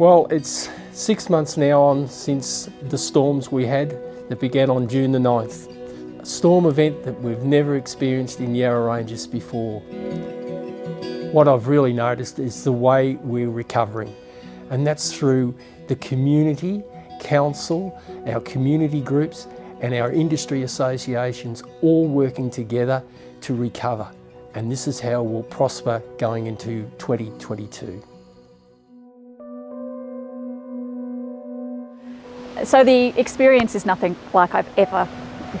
Well, it's 6 months now on since the storms we had that began on June the 9th. A storm event that we've never experienced in Yarra Ranges before. What I've really noticed is the way we're recovering, and that's through the community, council, our community groups and our industry associations all working together to recover. And this is how we'll prosper going into 2022. So the experience is nothing like I've ever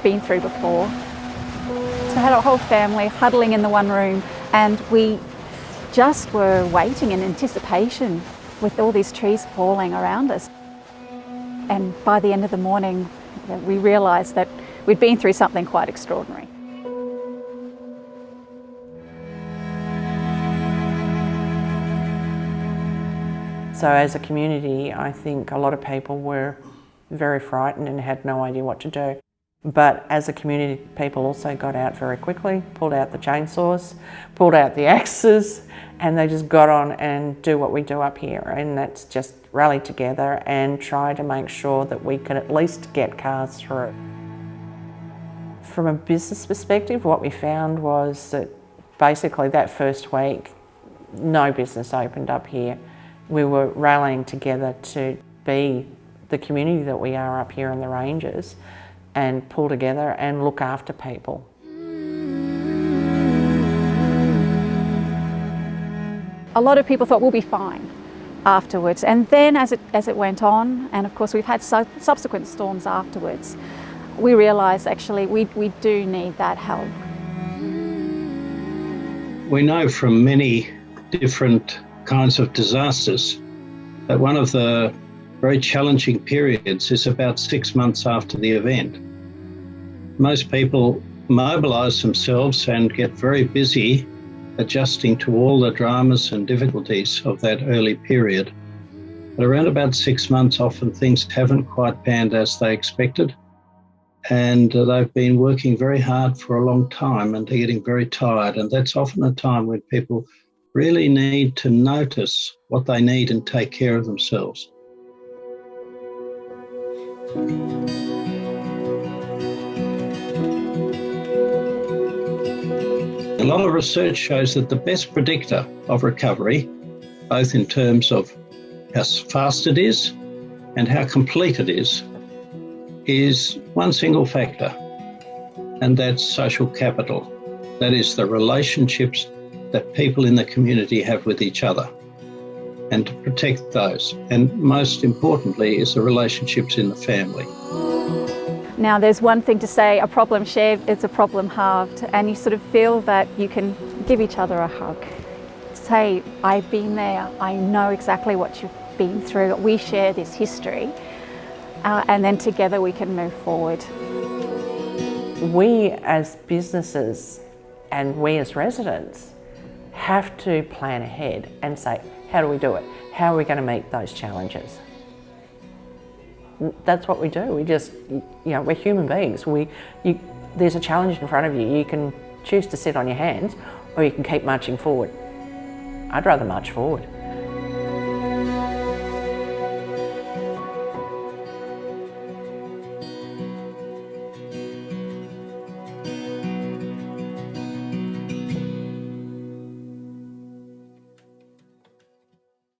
been through before. So I had a whole family huddling in the one room, and we just were waiting in anticipation with all these trees falling around us. And by the end of the morning, we realised that we'd been through something quite extraordinary. So as a community, I think a lot of people were very frightened and had no idea what to do. But as a community, people also got out very quickly, pulled out the chainsaws, pulled out the axes, and they just got on and do what we do up here. And that's just rally together and try to make sure that we could at least get cars through. From a business perspective, what we found was that basically that first week, no business opened up here. We were rallying together to be the community that we are up here in the ranges and pull together and look after people. A lot of people thought we'll be fine afterwards, and then as it went on, and of course we've had subsequent storms afterwards, we realised actually we do need that help. We know from many different kinds of disasters that one of the very challenging periods is about 6 months after the event. Most people mobilise themselves and get very busy adjusting to all the dramas and difficulties of that early period. But around about 6 months, often things haven't quite panned as they expected, and they've been working very hard for a long time and they're getting very tired, and that's often a time when people really need to notice what they need and take care of themselves. A lot of research shows that the best predictor of recovery, both in terms of how fast it is and how complete it is one single factor, and that's social capital. That is the relationships that people in the community have with each other, and to protect those. And most importantly is the relationships in the family. Now there's one thing to say, a problem shared is a problem halved, and you sort of feel that you can give each other a hug. Say, I've been there, I know exactly what you've been through, we share this history, and then together we can move forward. We as businesses and we as residents have to plan ahead and say, how do we do it? How are we going to meet those challenges? That's what we do. We just, we're human beings. There's a challenge in front of you. You can choose to sit on your hands or you can keep marching forward. I'd rather march forward.